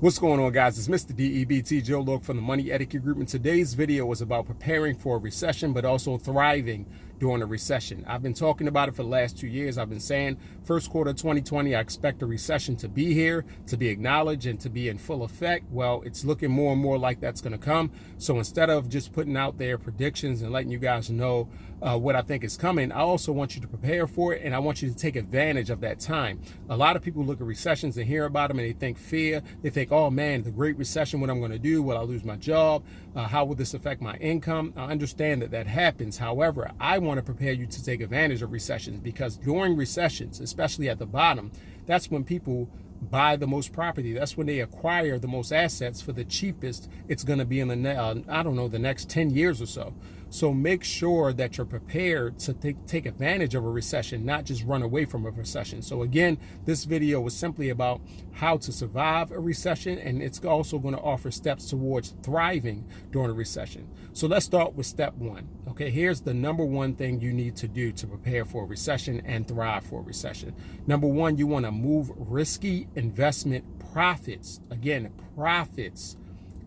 What's going on, guys? It's Mr. DEBT Joe Lorick from the Money Etiquette Group, and today's video is about preparing for a recession but also thriving during a recession. I've been talking about it for the last 2 years. I've been saying first quarter 2020, I expect a recession to be here, to be acknowledged, and to be in full effect. Well, it's looking more and more like that's going to come. So instead of just putting out there predictions and letting you guys know what I think is coming, I also want you to prepare for it, and I want you to take advantage of that time. A lot of people look at recessions and hear about them and they think fear. They think, oh man, the Great Recession, what I'm going to do? Will I lose my job? How will this affect my income? I understand that that happens. However, I want to prepare you to take advantage of recessions, because during recessions, especially at the bottom, that's when people buy the most property. That's when they acquire the most assets for the cheapest it's going to be in the next 10 years or so. So make sure that you're prepared to take advantage of a recession, not just run away from a recession. So again, this video was simply about how to survive a recession, and it's also going to offer steps towards thriving during a recession. So let's start with step one. Okay, here's the number one thing you need to do to prepare for a recession and thrive for a recession. Number one, you want to move risky investment profits, again, profits,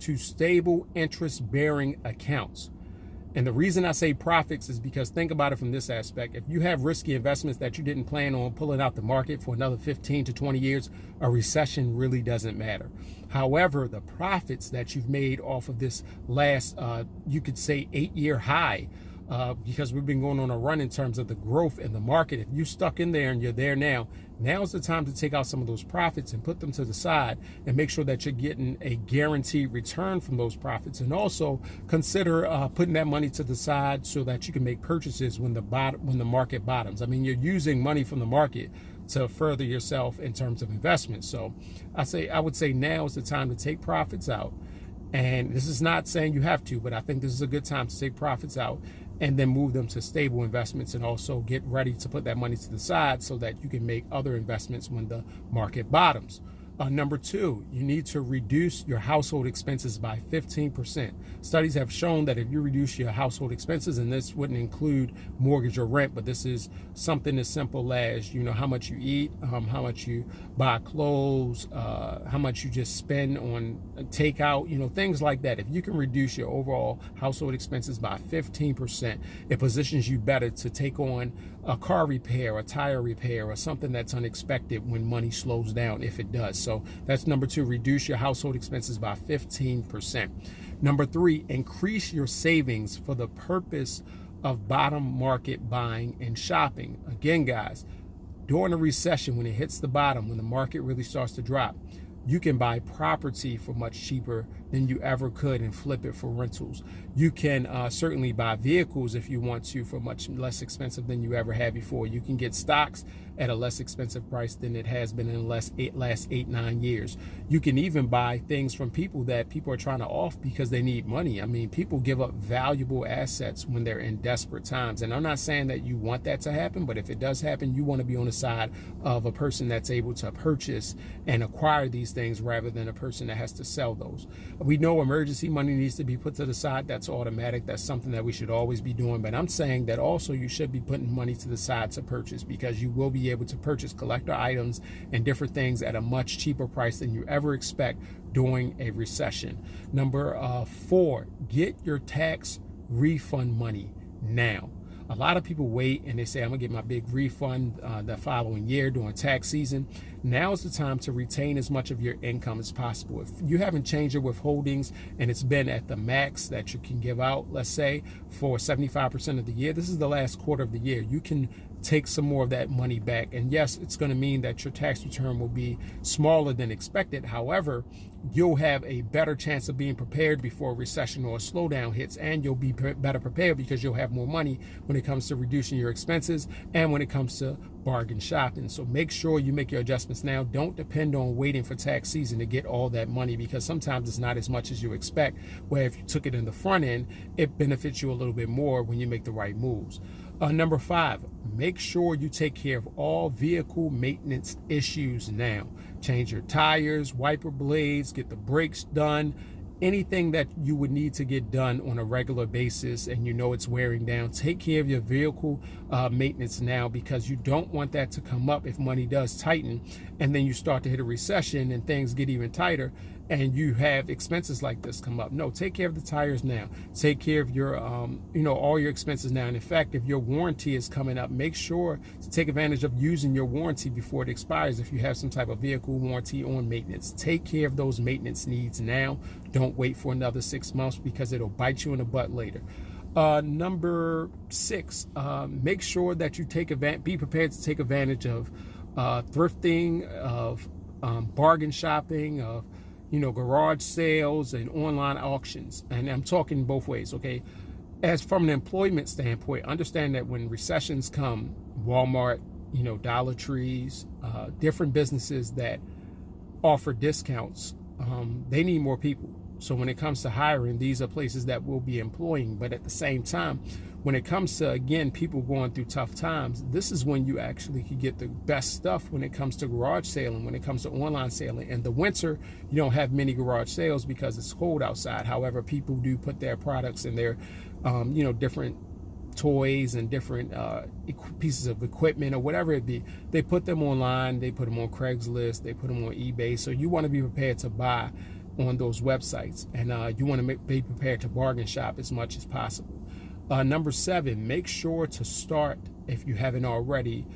to stable interest-bearing accounts. And the reason I say profits is because think about it from this aspect. If you have risky investments that you didn't plan on pulling out the market for another 15 to 20 years, a recession really doesn't matter. However, the profits that you've made off of this last, you could say 8-year high, because we've been going on a run in terms of the growth in the market. If you stuck in there and you're there now's the time to take out some of those profits and put them to the side and make sure that you're getting a guaranteed return from those profits. And also consider putting that money to the side so that you can make purchases when the market bottoms. I mean, you're using money from the market to further yourself in terms of investment. So I would say now is the time to take profits out. And this is not saying you have to, but I think this is a good time to take profits out and then move them to stable investments, and also get ready to put that money to the side so that you can make other investments when the market bottoms. Number two, you need to reduce your household expenses by 15%. Studies have shown that if you reduce your household expenses, and this wouldn't include mortgage or rent, but this is something as simple as, how much you eat, how much you buy clothes, how much you just spend on takeout, things like that. If you can reduce your overall household expenses by 15%, it positions you better to take on a car repair, a tire repair, or something that's unexpected when money slows down, if it does. So that's number two, reduce your household expenses by 15%. Number three, increase your savings for the purpose of bottom market buying and shopping. Again, guys, during a recession, when it hits the bottom, when the market really starts to drop, you can buy property for much cheaper than you ever could and flip it for rentals. You can certainly buy vehicles if you want to for much less expensive than you ever had before. You can get stocks at a less expensive price than it has been in the last 8-9 years. You can even buy things from people that people are trying to off because they need money. I mean, people give up valuable assets when they're in desperate times. And I'm not saying that you want that to happen, but if it does happen, you want to be on the side of a person that's able to purchase and acquire these things rather than a person that has to sell those. We know emergency money needs to be put to the side. That's automatic. That's something that we should always be doing. But I'm saying that also you should be putting money to the side to purchase, because you will be able to purchase collector items and different things at a much cheaper price than you ever expect during a recession. Number four, get your tax refund money now. A lot of people wait and they say, I'm gonna get my big refund the following year during tax season. Now is the time to retain as much of your income as possible. If you haven't changed your withholdings and it's been at the max that you can give out, let's say for 75% of the year, this is the last quarter of the year, you can take some more of that money back. And yes, it's going to mean that your tax return will be smaller than expected. However, you'll have a better chance of being prepared before a recession or a slowdown hits, and you'll be better prepared because you'll have more money when it comes to reducing your expenses and when it comes to bargain shopping. So make sure you make your adjustments now. Don't depend on waiting for tax season to get all that money, because sometimes it's not as much as you expect, where if you took it in the front end, it benefits you a little bit more when you make the right moves. Number five, make sure you take care of all vehicle maintenance issues now. Change your tires, wiper blades, get the brakes done, anything that you would need to get done on a regular basis and it's wearing down. Take care of your vehicle maintenance now, because you don't want that to come up if money does tighten and then you start to hit a recession and things get even tighter, and you have expenses like this come up. No, take care of the tires now. Take care of your, all your expenses now. And in fact, if your warranty is coming up, make sure to take advantage of using your warranty before it expires. If you have some type of vehicle warranty on maintenance, take care of those maintenance needs now. Don't wait for another 6 months because it'll bite you in the butt later. Number 6, make sure that you be prepared to take advantage of thrifting, of bargain shopping, of garage sales and online auctions. And I'm talking both ways, okay? As from an employment standpoint, understand that when recessions come, Walmart, Dollar Trees, different businesses that offer discounts, they need more people. So when it comes to hiring, these are places that will be employing. But at the same time, when it comes to, again, people going through tough times, this is when you actually can get the best stuff when it comes to garage sailing, when it comes to online sailing. In the winter, you don't have many garage sales because it's cold outside. However, people do put their products and their, different toys and different pieces of equipment or whatever it be. They put them online, they put them on Craigslist, they put them on eBay. So you want to be prepared to buy on those websites, and you want to be prepared to bargain shop as much as possible. Number 7, make sure to start, if you haven't already,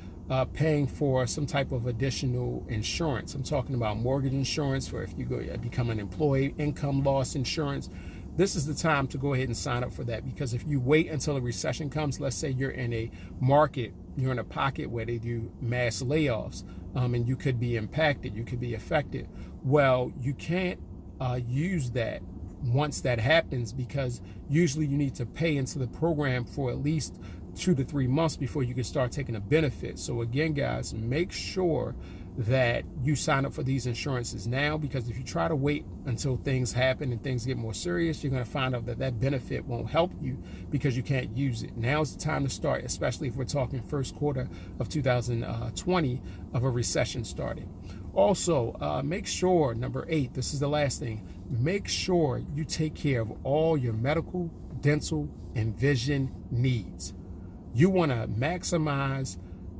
paying for some type of additional insurance. I'm talking about mortgage insurance for if you become an employee, income loss insurance. This is the time to go ahead and sign up for that, because if you wait until a recession comes, let's say you're in a market, you're in a pocket where they do mass layoffs, and you could be impacted, you could be affected. Well, you can't use that once that happens, because usually you need to pay into the program for at least 2 to 3 months before you can start taking a benefit. So again, guys, make sure that you sign up for these insurances now, because if you try to wait until things happen and things get more serious, you're going to find out that that benefit won't help you because you can't use it. Now's the time to start, especially if we're talking first quarter of 2020 of a recession starting. Also, make sure, number 8, this is the last thing, make sure you take care of all your medical, dental, and vision needs. You want to maximize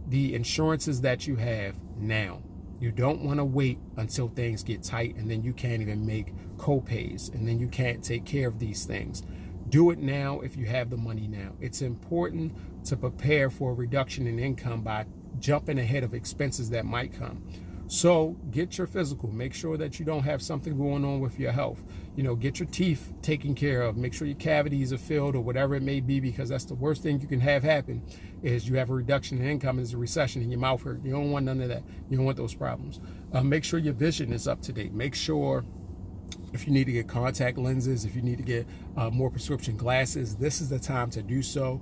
the insurances that you have now. You don't want to wait until things get tight and then you can't even make co-pays and then you can't take care of these things. Do it now if you have the money now. It's important to prepare for a reduction in income by jumping ahead of expenses that might come. So get your physical, make sure that you don't have something going on with your health. Get your teeth taken care of, make sure your cavities are filled or whatever it may be, because that's the worst thing you can have happen is you have a reduction in income, is a recession and your mouth hurt. You don't want none of that. You don't want those problems. Make sure your vision is up to date. Make sure if you need to get contact lenses, if you need to get more prescription glasses, this is the time to do so.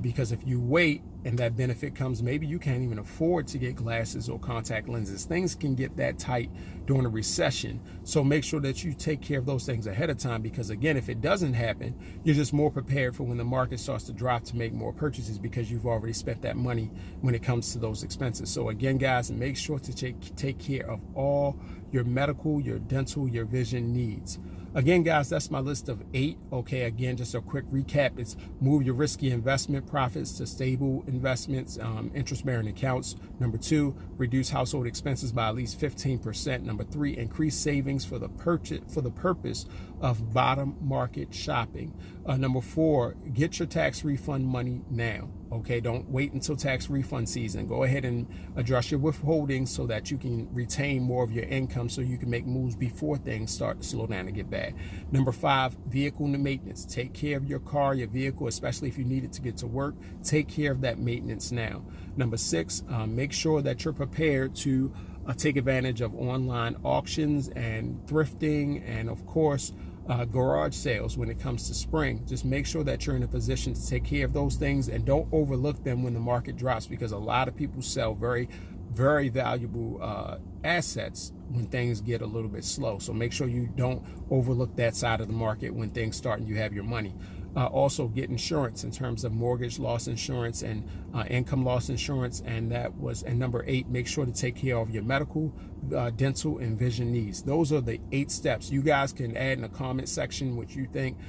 Because if you wait and that benefit comes, maybe you can't even afford to get glasses or contact lenses. Things can get that tight during a recession. So make sure that you take care of those things ahead of time, because again, if it doesn't happen, you're just more prepared for when the market starts to drop to make more purchases, because you've already spent that money when it comes to those expenses. So again, guys, make sure to take care of all your medical, your dental, your vision needs. Again, guys, that's my list of 8. Okay, again, just a quick recap. It's move your risky investment profits to stable investments, interest-bearing accounts. Number 2, reduce household expenses by at least 15%. Number 3, increase savings for the purpose of bottom market shopping. Number 4, get your tax refund money now. Okay, don't wait until tax refund season. Go ahead and adjust your withholdings so that you can retain more of your income, so you can make moves before things start to slow down and get bad. Number 5, vehicle maintenance. Take care of your car, your vehicle, especially if you need it to get to work. Take care of that maintenance now. Number 6, make sure that you're prepared to take advantage of online auctions and thrifting, and of course, garage sales when it comes to spring. Just make sure that you're in a position to take care of those things, and don't overlook them when the market drops, because a lot of people sell very, very valuable assets when things get a little bit slow. So make sure you don't overlook that side of the market when things start and you have your money. Also get insurance in terms of mortgage loss insurance and income loss insurance. And number 8, make sure to take care of your medical, dental, and vision needs. Those are the 8 steps. You guys can add in the comment section what you think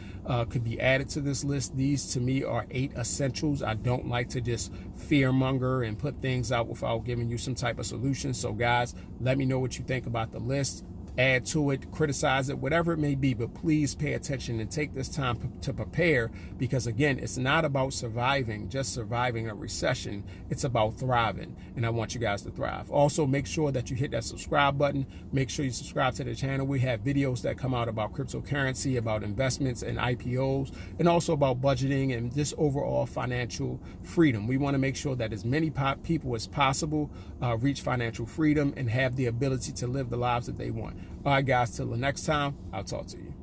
could be added to this list. These to me are 8 essentials. I don't like to just fearmonger and put things out without giving you some type of solution. So guys, let me know what you think about the list. add to it, criticize it, whatever it may be, but please pay attention and take this time to prepare, because again, it's not about surviving, just surviving a recession. It's about thriving, and I want you guys to thrive. Also, make sure that you hit that subscribe button. Make sure you subscribe to the channel. We have videos that come out about cryptocurrency, about investments and IPOs, and also about budgeting and just overall financial freedom. We want to make sure that as many people as possible reach financial freedom and have the ability to live the lives that they want. All right, guys, till the next time, I'll talk to you.